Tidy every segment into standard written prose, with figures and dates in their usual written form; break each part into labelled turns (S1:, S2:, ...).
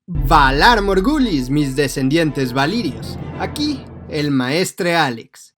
S1: Valar Morghulis, mis descendientes valirios. Aquí, el maestre Alex.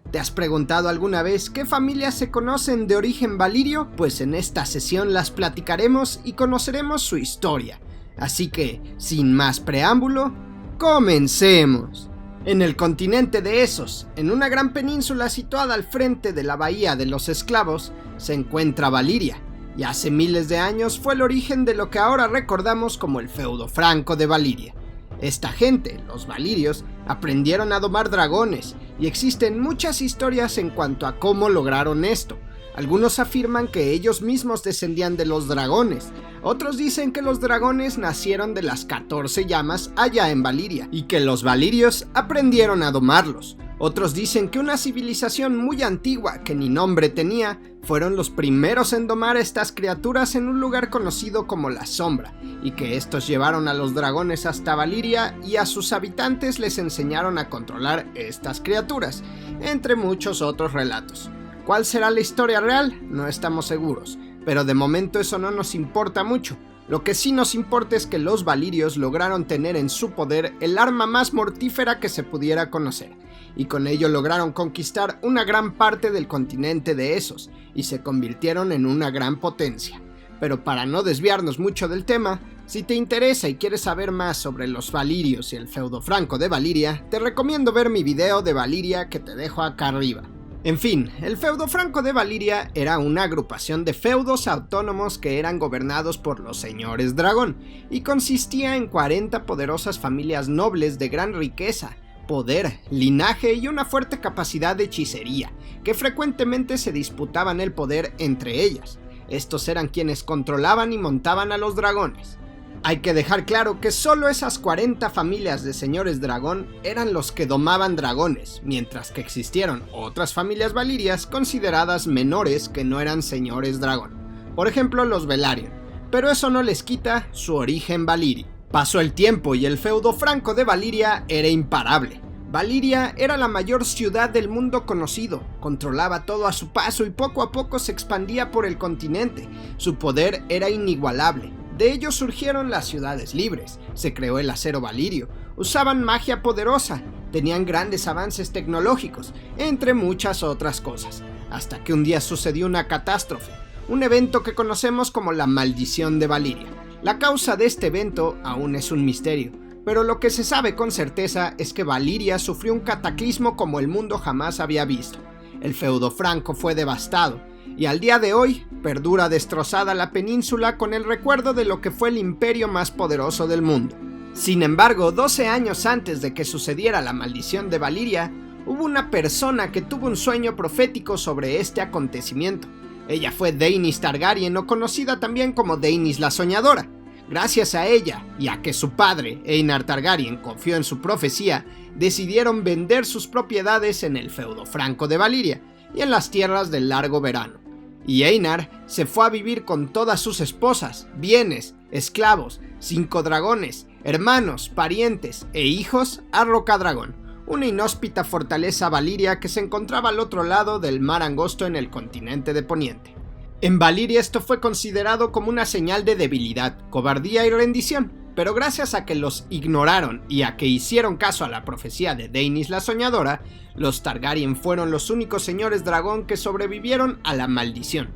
S1: ¿Te has preguntado alguna vez qué familias se conocen de origen valirio? Pues en esta sesión las platicaremos y conoceremos su historia. Así que, sin más preámbulo, ¡comencemos! En el continente de Essos, en una gran península situada al frente de la Bahía de los Esclavos, se encuentra Valiria, y hace miles de años fue el origen de lo que ahora recordamos como el feudo franco de Valiria. Esta gente, los valirios, aprendieron a domar dragones, y existen muchas historias en cuanto a cómo lograron esto. Algunos afirman que ellos mismos descendían de los dragones, otros dicen que los dragones nacieron de las 14 llamas allá en Valiria, y que los valirios aprendieron a domarlos. Otros dicen que una civilización muy antigua, que ni nombre tenía, fueron los primeros en domar estas criaturas en un lugar conocido como la Sombra, y que estos llevaron a los dragones hasta Valiria y a sus habitantes les enseñaron a controlar estas criaturas, entre muchos otros relatos. ¿Cuál será la historia real? No estamos seguros, pero de momento eso no nos importa mucho. Lo que sí nos importa es que los valirios lograron tener en su poder el arma más mortífera que se pudiera conocer, y con ello lograron conquistar una gran parte del continente de Essos, y se convirtieron en una gran potencia. Pero para no desviarnos mucho del tema, si te interesa y quieres saber más sobre los valirios y el feudo franco de Valiria, te recomiendo ver mi video de Valiria que te dejo acá arriba. En fin, el feudo franco de Valiria era una agrupación de feudos autónomos que eran gobernados por los señores dragón, y consistía en 40 poderosas familias nobles de gran riqueza, poder, linaje y una fuerte capacidad de hechicería, que frecuentemente se disputaban el poder entre ellas. Estos eran quienes controlaban y montaban a los dragones. Hay que dejar claro que solo esas 40 familias de señores dragón eran los que domaban dragones, mientras que existieron otras familias valirias consideradas menores que no eran señores dragón, por ejemplo los Velaryon, pero eso no les quita su origen valirio. Pasó el tiempo y el feudo franco de Valiria era imparable. Valiria era la mayor ciudad del mundo conocido, controlaba todo a su paso y poco a poco se expandía por el continente. Su poder era inigualable. De ellos surgieron las ciudades libres, se creó el acero valirio, usaban magia poderosa, tenían grandes avances tecnológicos, entre muchas otras cosas, hasta que un día sucedió una catástrofe, un evento que conocemos como la maldición de Valiria. La causa de este evento aún es un misterio, pero lo que se sabe con certeza es que Valiria sufrió un cataclismo como el mundo jamás había visto. El feudo franco fue devastado, y al día de hoy perdura destrozada la península con el recuerdo de lo que fue el imperio más poderoso del mundo. Sin embargo, 12 años antes de que sucediera la maldición de Valiria, hubo una persona que tuvo un sueño profético sobre este acontecimiento. Ella fue Daenerys Targaryen, o conocida también como Daenerys la Soñadora. Gracias a ella, y a que su padre, Aenar Targaryen, confió en su profecía, decidieron vender sus propiedades en el feudo franco de Valiria y en las tierras del largo verano. Y Aenar se fue a vivir con todas sus esposas, bienes, esclavos, 5 dragones, hermanos, parientes e hijos a Rocadragón, una inhóspita fortaleza valiria que se encontraba al otro lado del mar angosto en el continente de Poniente. En Valiria esto fue considerado como una señal de debilidad, cobardía y rendición, pero gracias a que los ignoraron y a que hicieron caso a la profecía de Daenerys la Soñadora, los Targaryen fueron los únicos señores dragón que sobrevivieron a la maldición,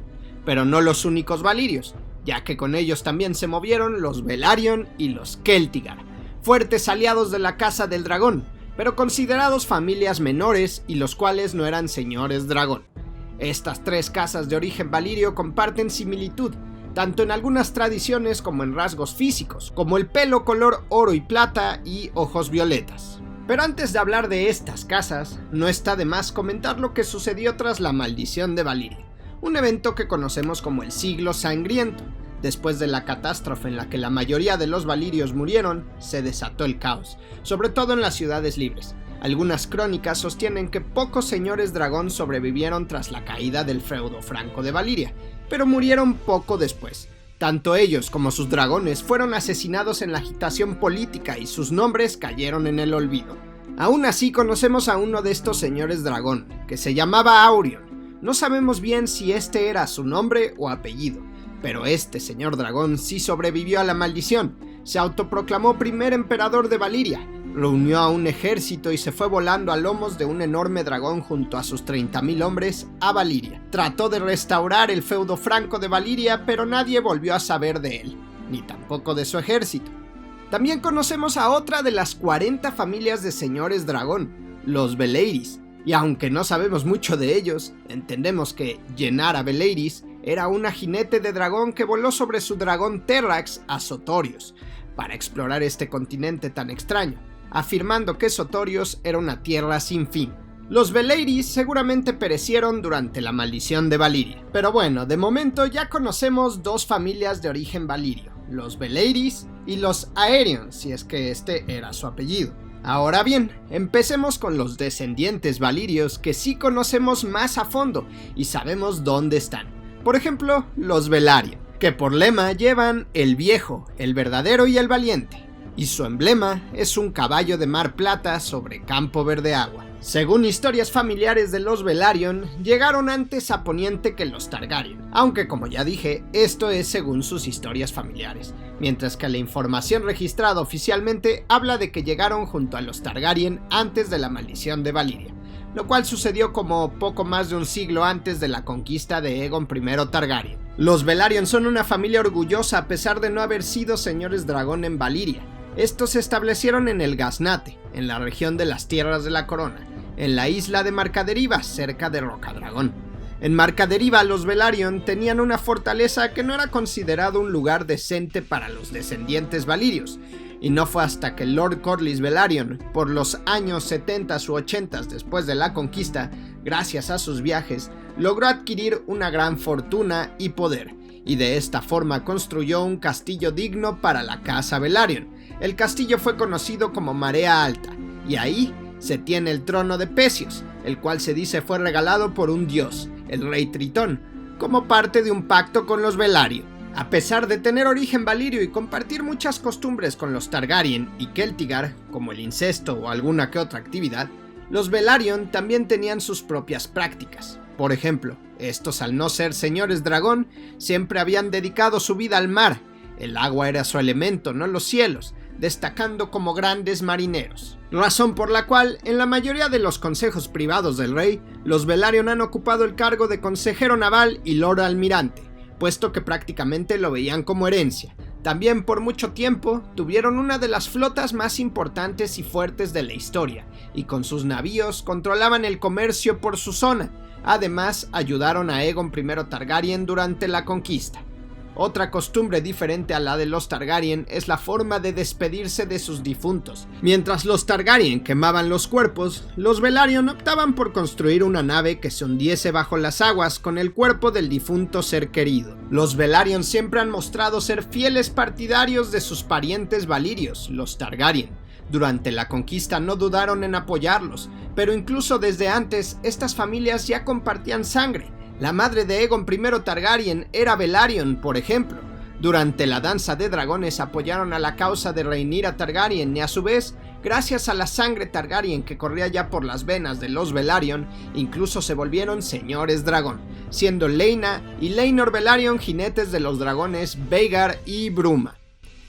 S1: pero no los únicos valirios, ya que con ellos también se movieron los Velaryon y los Celtigar, fuertes aliados de la Casa del Dragón, pero considerados familias menores y los cuales no eran señores dragón. Estas 3 casas de origen valirio comparten similitud, tanto en algunas tradiciones como en rasgos físicos, como el pelo color oro y plata y ojos violetas. Pero antes de hablar de estas casas, no está de más comentar lo que sucedió tras la maldición de Valiria, un evento que conocemos como el Siglo Sangriento. Después de la catástrofe en la que la mayoría de los valirios murieron, se desató el caos, sobre todo en las ciudades libres. Algunas crónicas sostienen que pocos señores dragón sobrevivieron tras la caída del feudo franco de Valiria, pero murieron poco después. Tanto ellos como sus dragones fueron asesinados en la agitación política y sus nombres cayeron en el olvido. Aún así conocemos a uno de estos señores dragón, que se llamaba Aurion, No sabemos bien si este era su nombre o apellido, pero este señor dragón sí sobrevivió a la maldición. Se autoproclamó primer emperador de Valiria, reunió a un ejército y se fue volando a lomos de un enorme dragón junto a sus 30.000 hombres a Valiria. Trató de restaurar el feudo franco de Valiria, pero nadie volvió a saber de él, ni tampoco de su ejército. También conocemos a otra de las 40 familias de señores dragón, los Veleiris, y aunque no sabemos mucho de ellos, entendemos que Yennara Veleiris era una jinete de dragón que voló sobre su dragón Terrax a Sotorios, para explorar este continente tan extraño, afirmando que Sotorios era una tierra sin fin. Los Veleiris seguramente perecieron durante la maldición de Valiria, pero bueno, de momento ya conocemos dos familias de origen valirio, los Veleiris y los Aerion, si es que este era su apellido. Ahora bien, empecemos con los descendientes valirios que sí conocemos más a fondo y sabemos dónde están. Por ejemplo, los Velaryon, que por lema llevan el viejo, el verdadero y el valiente, y su emblema es un caballo de mar plata sobre campo verde agua. Según historias familiares de los Velaryon, llegaron antes a Poniente que los Targaryen, aunque como ya dije, esto es según sus historias familiares, mientras que la información registrada oficialmente habla de que llegaron junto a los Targaryen antes de la maldición de Valiria, lo cual sucedió como poco más de un siglo antes de la conquista de Aegon I Targaryen. Los Velaryon son una familia orgullosa a pesar de no haber sido señores dragón en Valiria. Estos se establecieron en el Gaznate, en la región de las Tierras de la Corona, en la isla de Marcaderiva, cerca de Rocadragón. En Marcaderiva los Velaryon tenían una fortaleza que no era considerado un lugar decente para los descendientes valirios, y no fue hasta que Lord Corlys Velaryon, por los años 70 u 80 después de la conquista, gracias a sus viajes, logró adquirir una gran fortuna y poder, y de esta forma construyó un castillo digno para la casa Velaryon. El castillo fue conocido como Marea Alta, y ahí se tiene el trono de Pecios, el cual se dice fue regalado por un dios, el rey Tritón, como parte de un pacto con los Velaryon. A pesar de tener origen valirio y compartir muchas costumbres con los Targaryen y Celtigar, como el incesto o alguna que otra actividad, los Velaryon también tenían sus propias prácticas. Por ejemplo, estos al no ser señores dragón, siempre habían dedicado su vida al mar. El agua era su elemento, no los cielos, destacando como grandes marineros. Razón por la cual, en la mayoría de los consejos privados del rey, los Velaryon han ocupado el cargo de consejero naval y lord almirante, puesto que prácticamente lo veían como herencia. También por mucho tiempo tuvieron una de las flotas más importantes y fuertes de la historia, y con sus navíos controlaban el comercio por su zona. Además, ayudaron a Aegon I Targaryen durante la conquista. Otra costumbre diferente a la de los Targaryen es la forma de despedirse de sus difuntos. Mientras los Targaryen quemaban los cuerpos, los Velaryon optaban por construir una nave que se hundiese bajo las aguas con el cuerpo del difunto ser querido. Los Velaryon siempre han mostrado ser fieles partidarios de sus parientes valirios, los Targaryen. Durante la conquista no dudaron en apoyarlos, pero incluso desde antes estas familias ya compartían sangre. La madre de Aegon I Targaryen era Velaryon, por ejemplo. Durante la danza de dragones apoyaron a la causa de Rhaenyra Targaryen y a su vez, gracias a la sangre Targaryen que corría ya por las venas de los Velaryon, incluso se volvieron señores dragón, siendo Laena y Laenor Velaryon jinetes de los dragones Vhagar y Bruma.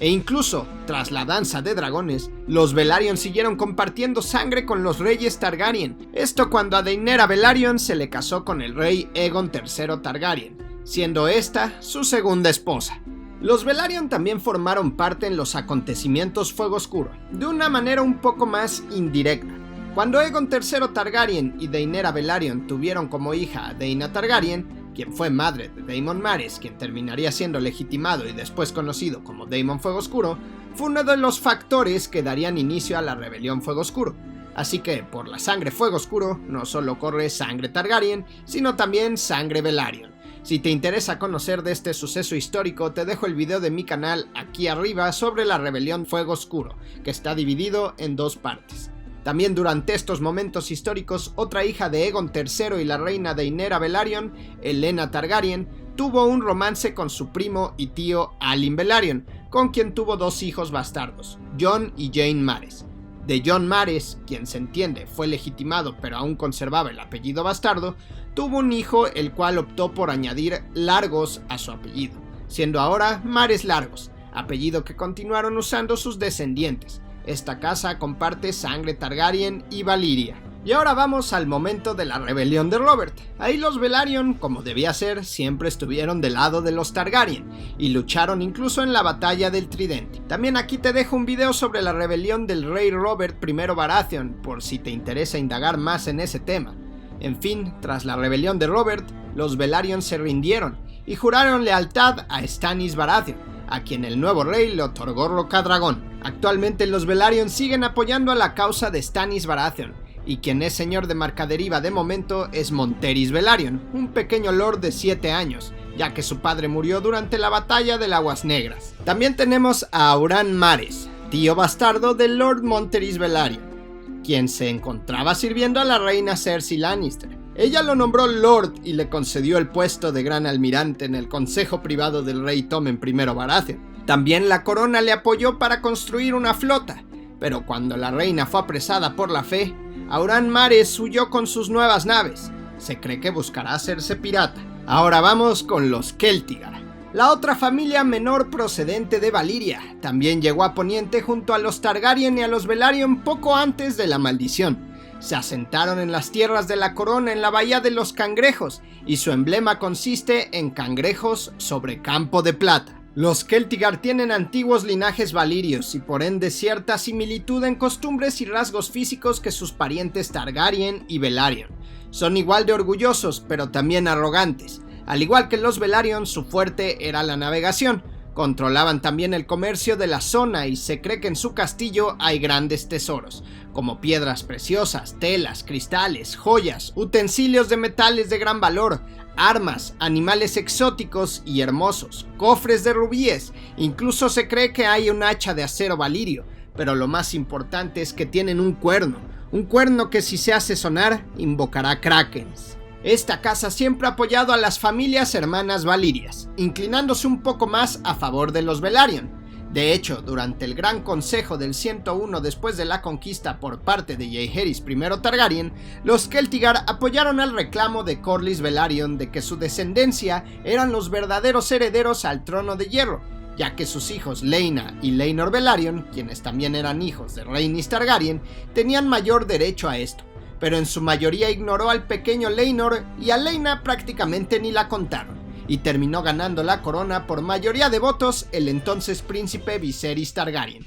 S1: E incluso, tras la danza de dragones, los Velaryon siguieron compartiendo sangre con los reyes Targaryen. Esto cuando a Rhaenyra Velaryon se le casó con el rey Aegon III Targaryen, siendo esta su segunda esposa. Los Velaryon también formaron parte en los acontecimientos Fuego Oscuro, de una manera un poco más indirecta. Cuando Aegon III Targaryen y Rhaenyra Velaryon tuvieron como hija a Daena Targaryen, quien fue madre de Daemon Mares, quien terminaría siendo legitimado y después conocido como Daemon Fuego Oscuro, fue uno de los factores que darían inicio a la rebelión Fuego Oscuro. Así que, por la sangre Fuego Oscuro, no solo corre sangre Targaryen, sino también sangre Velaryon. Si te interesa conocer de este suceso histórico, te dejo el video de mi canal aquí arriba sobre la rebelión Fuego Oscuro, que está dividido en dos partes. También durante estos momentos históricos, otra hija de Aegon III y la reina Rhaenyra Velaryon, Helaena Targaryen, tuvo un romance con su primo y tío Alyn Velaryon, con quien tuvo dos hijos bastardos, Jon y Jane Mares. de Jon Mares, quien se entiende fue legitimado pero aún conservaba el apellido bastardo, tuvo un hijo el cual optó por añadir Largos a su apellido, siendo ahora Mares Largos, apellido que continuaron usando sus descendientes. Esta casa comparte sangre Targaryen y Valyria. Y ahora vamos al momento de la rebelión de Robert. Ahí los Velaryon, como debía ser, siempre estuvieron del lado de los Targaryen y lucharon incluso en la batalla del Tridente. También aquí te dejo un video sobre la rebelión del rey Robert I Baratheon, por si te interesa indagar más en ese tema. En fin, tras la rebelión de Robert, los Velaryon se rindieron y juraron lealtad a Stannis Baratheon, a quien el nuevo rey le otorgó Rocadragón. Actualmente los Velaryon siguen apoyando a la causa de Stannis Baratheon, y quien es señor de Marcaderiva de momento es Monterys Velaryon, un pequeño lord de 7 años, ya que su padre murió durante la batalla de Aguas Negras. También tenemos a Auran Mares, tío bastardo del Lord Monterys Velaryon, quien se encontraba sirviendo a la reina Cersei Lannister. Ella lo nombró Lord y le concedió el puesto de gran almirante en el consejo privado del rey Tommen I Baratheon. También la corona le apoyó para construir una flota, pero cuando la reina fue apresada por la fe, Auran Mares huyó con sus nuevas naves. Se cree que buscará hacerse pirata. Ahora vamos con los Celtigar, la otra familia menor procedente de Valyria. También llegó a Poniente junto a los Targaryen y a los Velaryon poco antes de la maldición. Se asentaron en las tierras de la corona en la bahía de los Cangrejos, y su emblema consiste en cangrejos sobre campo de plata. Los Celtigar tienen antiguos linajes valirios y por ende cierta similitud en costumbres y rasgos físicos que sus parientes Targaryen y Velaryon. Son igual de orgullosos, pero también arrogantes. Al igual que los Velaryon, su fuerte era la navegación. Controlaban también el comercio de la zona y se cree que en su castillo hay grandes tesoros, como piedras preciosas, telas, cristales, joyas, utensilios de metales de gran valor, armas, animales exóticos y hermosos, cofres de rubíes. Incluso se cree que hay un hacha de acero valirio, pero lo más importante es que tienen un cuerno que si se hace sonar invocará krakens. Esta casa siempre ha apoyado a las familias hermanas valirias, inclinándose un poco más a favor de los Velaryon. De hecho, durante el Gran Consejo del 101 después de la conquista por parte de Jaehaerys I Targaryen, los Celtigar apoyaron el reclamo de Corlys Velaryon de que su descendencia eran los verdaderos herederos al trono de hierro, ya que sus hijos Laena y Laenor Velaryon, quienes también eran hijos de Rhaenys Targaryen, tenían mayor derecho a esto. Pero en su mayoría ignoró al pequeño Laenor y a Laena prácticamente ni la contaron, y terminó ganando la corona por mayoría de votos el entonces príncipe Viserys Targaryen.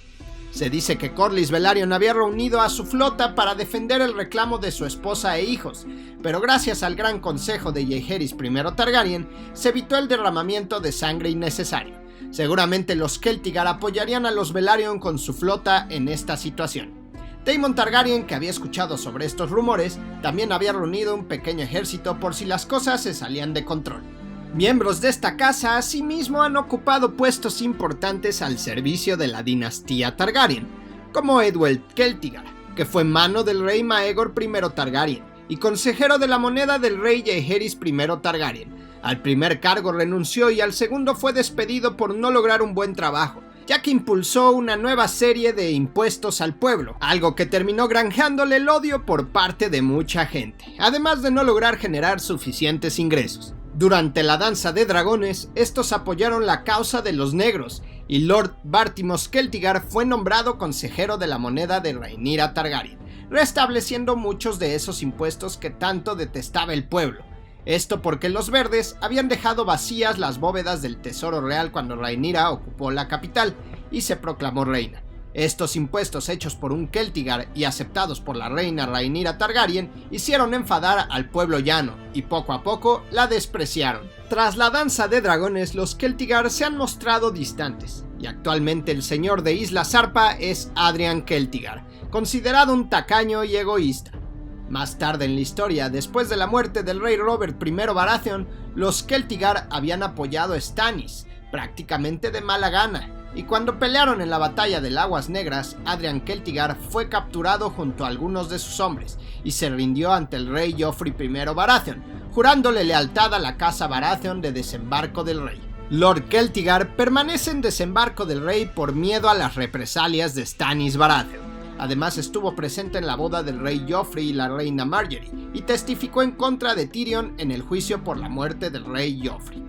S1: Se dice que Corlys Velaryon había reunido a su flota para defender el reclamo de su esposa e hijos, pero gracias al Gran Consejo de Jaehaerys I Targaryen se evitó el derramamiento de sangre innecesario. Seguramente los Celtigar apoyarían a los Velaryon con su flota en esta situación. Daemon Targaryen, que había escuchado sobre estos rumores, también había reunido un pequeño ejército por si las cosas se salían de control. Miembros de esta casa asimismo han ocupado puestos importantes al servicio de la dinastía Targaryen, como Edward Celtigar, que fue mano del rey Maegor I Targaryen y consejero de la moneda del rey Jaehaerys I Targaryen. Al primer cargo renunció y al segundo fue despedido por no lograr un buen trabajo, ya que impulsó una nueva serie de impuestos al pueblo, algo que terminó granjeándole el odio por parte de mucha gente, además de no lograr generar suficientes ingresos. Durante la danza de dragones, estos apoyaron la causa de los negros, y Lord Bartimos Celtigar fue nombrado consejero de la moneda de Rhaenyra Targaryen, restableciendo muchos de esos impuestos que tanto detestaba el pueblo. Esto porque los verdes habían dejado vacías las bóvedas del tesoro real cuando Rhaenyra ocupó la capital y se proclamó reina. Estos impuestos hechos por un Celtigar y aceptados por la reina Rhaenyra Targaryen hicieron enfadar al pueblo llano y poco a poco la despreciaron. Tras la danza de dragones, los Celtigar se han mostrado distantes y actualmente el señor de Isla Zarpa es Adrian Celtigar, considerado un tacaño y egoísta. Más tarde en la historia, después de la muerte del rey Robert I Baratheon, los Celtigar habían apoyado a Stannis, prácticamente de mala gana, y cuando pelearon en la batalla de Aguas Negras, Adrian Celtigar fue capturado junto a algunos de sus hombres y se rindió ante el rey Joffrey I Baratheon, jurándole lealtad a la casa Baratheon de Desembarco del Rey. Lord Celtigar permanece en Desembarco del Rey por miedo a las represalias de Stannis Baratheon. Además estuvo presente en la boda del rey Joffrey y la reina Margaery, y testificó en contra de Tyrion en el juicio por la muerte del rey Joffrey.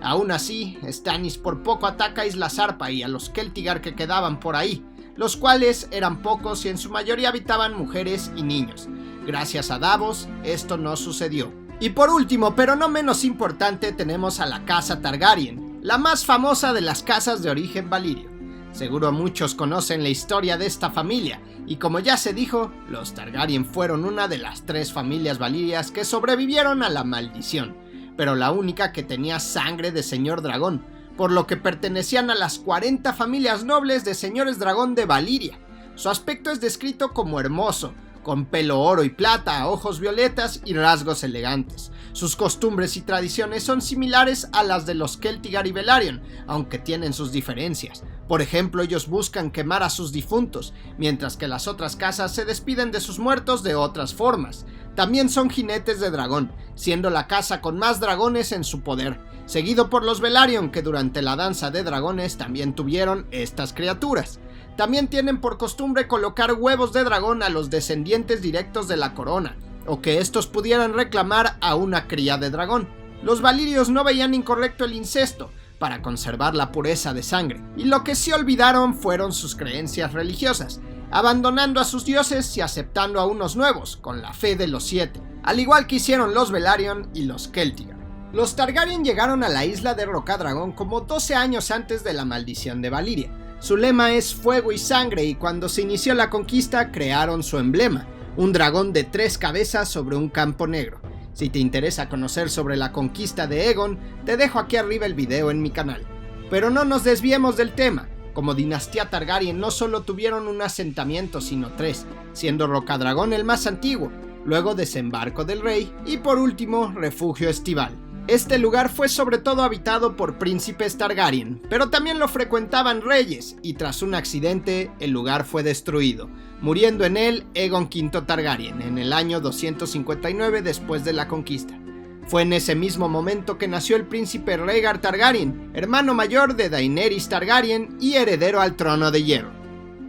S1: Aún así, Stannis por poco ataca a Isla Zarpa y a los Celtigar que quedaban por ahí, los cuales eran pocos y en su mayoría habitaban mujeres y niños. Gracias a Davos, esto no sucedió. Y por último, pero no menos importante, tenemos a la casa Targaryen, la más famosa de las casas de origen valirio. Seguro muchos conocen la historia de esta familia, y como ya se dijo, los Targaryen fueron una de las 3 familias valirias que sobrevivieron a la maldición, pero la única que tenía sangre de señor dragón, por lo que pertenecían a las 40 familias nobles de señores dragón de Valiria. Su aspecto es descrito como hermoso, con pelo oro y plata, ojos violetas y rasgos elegantes. Sus costumbres y tradiciones son similares a las de los Celtigar y Velaryon, aunque tienen sus diferencias. Por ejemplo, ellos buscan quemar a sus difuntos, mientras que las otras casas se despiden de sus muertos de otras formas. También son jinetes de dragón, siendo la casa con más dragones en su poder, seguido por los Velaryon, que durante la danza de dragones también tuvieron estas criaturas. También tienen por costumbre colocar huevos de dragón a los descendientes directos de la corona, o que estos pudieran reclamar a una cría de dragón. Los valirios no veían incorrecto el incesto, para conservar la pureza de sangre, y lo que sí olvidaron fueron sus creencias religiosas, abandonando a sus dioses y aceptando a unos nuevos, con la fe de los 7, al igual que hicieron los Velaryon y los Celtigar. Los Targaryen llegaron a la isla de Rocadragón como 12 años antes de la maldición de Valiria. Su lema es fuego y sangre, y cuando se inició la conquista crearon su emblema, un dragón de 3 cabezas sobre un campo negro. Si te interesa conocer sobre la conquista de Aegon, te dejo aquí arriba el video en mi canal. Pero no nos desviemos del tema. Como dinastía Targaryen no solo tuvieron un asentamiento sino 3, siendo Rocadragón el más antiguo, luego Desembarco del Rey y por último Refugio Estival. Este lugar fue sobre todo habitado por príncipes Targaryen, pero también lo frecuentaban reyes, y tras un accidente el lugar fue destruido, muriendo en él Aegon V Targaryen en el año 259 después de la conquista. Fue en ese mismo momento que nació el príncipe Rhaegar Targaryen, hermano mayor de Daenerys Targaryen y heredero al trono de hierro.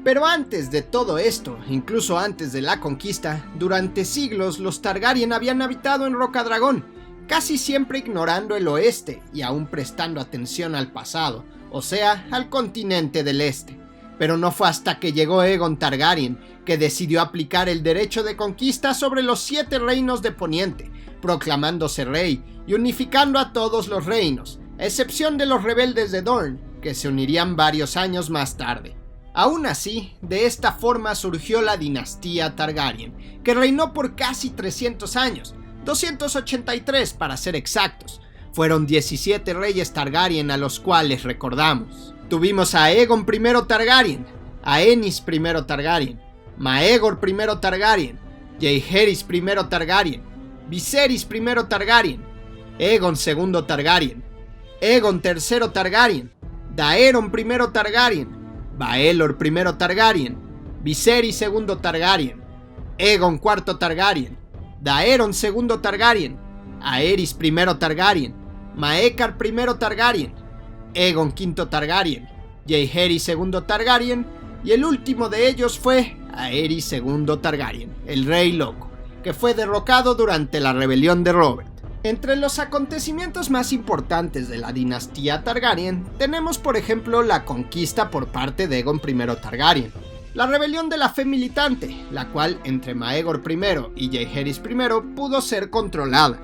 S1: Pero antes de todo esto, incluso antes de la conquista, durante siglos los Targaryen habían habitado en Rocadragón, casi siempre ignorando el oeste y aún prestando atención al pasado, o sea, al continente del este. Pero no fue hasta que llegó Aegon Targaryen que decidió aplicar el derecho de conquista sobre los 7 reinos de Poniente, proclamándose rey y unificando a todos los reinos, a excepción de los rebeldes de Dorne, que se unirían varios años más tarde. Aún así, de esta forma surgió la dinastía Targaryen, que reinó por casi 300 años, 283 para ser exactos. Fueron 17 reyes Targaryen a los cuales recordamos. Tuvimos a Aegon I Targaryen, Aenys I Targaryen, Maegor I Targaryen, Jaehaerys I Targaryen, Viserys I Targaryen, Aegon II Targaryen, Aegon III Targaryen, Daeron I Targaryen, Baelor I Targaryen, Viserys II Targaryen, Aegon IV Targaryen, Daeron II Targaryen, Aerys I Targaryen, Maekar I Targaryen, Aegon V Targaryen, Jaehaerys II Targaryen, y el último de ellos fue Aerys II Targaryen, el Rey Loco, que fue derrocado durante la rebelión de Robert. Entre los acontecimientos más importantes de la dinastía Targaryen, tenemos por ejemplo la conquista por parte de Aegon I Targaryen, la rebelión de la fe militante, la cual entre Maegor I y Jaehaerys I pudo ser controlada,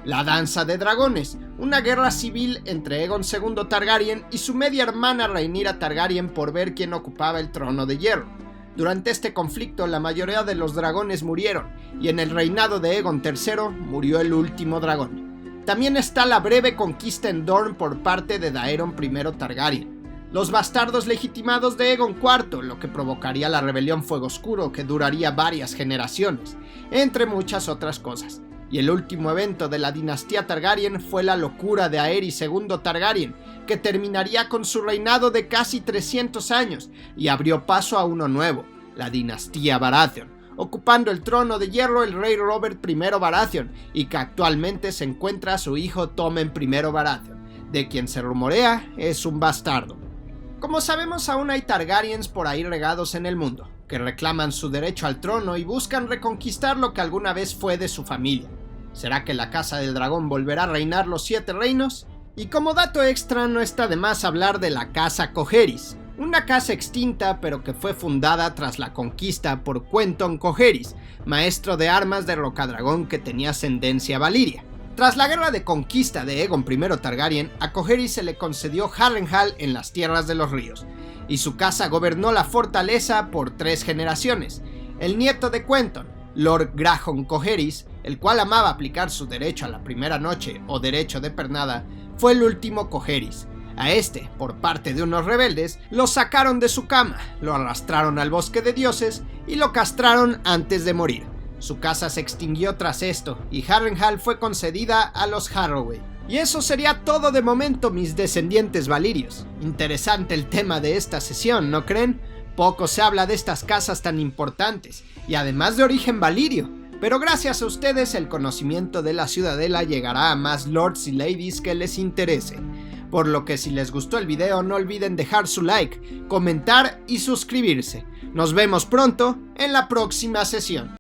S1: la danza de dragones, una guerra civil entre Aegon II Targaryen y su media hermana Rhaenyra Targaryen por ver quién ocupaba el trono de hierro. Durante este conflicto la mayoría de los dragones murieron, y en el reinado de Aegon III murió el último dragón. También está la breve conquista en Dorne por parte de Daeron I Targaryen, los bastardos legitimados de Aegon IV, lo que provocaría la rebelión Fuego Oscuro que duraría varias generaciones, entre muchas otras cosas. Y el último evento de la dinastía Targaryen fue la locura de Aerys II Targaryen, que terminaría con su reinado de casi 300 años y abrió paso a uno nuevo, la dinastía Baratheon, ocupando el trono de hierro el rey Robert I Baratheon, y que actualmente se encuentra su hijo Tommen I Baratheon, de quien se rumorea es un bastardo. Como sabemos, aún hay Targaryens por ahí regados en el mundo, que reclaman su derecho al trono y buscan reconquistar lo que alguna vez fue de su familia. ¿Será que la Casa del Dragón volverá a reinar los 7 reinos? Y como dato extra, no está de más hablar de la Casa Coheris, una casa extinta pero que fue fundada tras la conquista por Quentón Coheris, maestro de armas de Rocadragón que tenía ascendencia valiria. Tras la guerra de conquista de Aegon I Targaryen, a Coheris se le concedió Harrenhal en las Tierras de los Ríos, y su casa gobernó la fortaleza por 3 generaciones. El nieto de Quentón, Lord Graham Coheris, el cual amaba aplicar su derecho a la primera noche o derecho de pernada, fue el último Coheris. A este, por parte de unos rebeldes, lo sacaron de su cama, lo arrastraron al bosque de dioses y lo castraron antes de morir. Su casa se extinguió tras esto y Harrenhal fue concedida a los Harroway. Y eso sería todo de momento, mis descendientes valirios. Interesante el tema de esta sesión, ¿no creen? Poco se habla de estas casas tan importantes y además de origen valirio. Pero gracias a ustedes el conocimiento de la ciudadela llegará a más lords y ladies que les interese. Por lo que si les gustó el video no olviden dejar su like, comentar y suscribirse. Nos vemos pronto en la próxima sesión.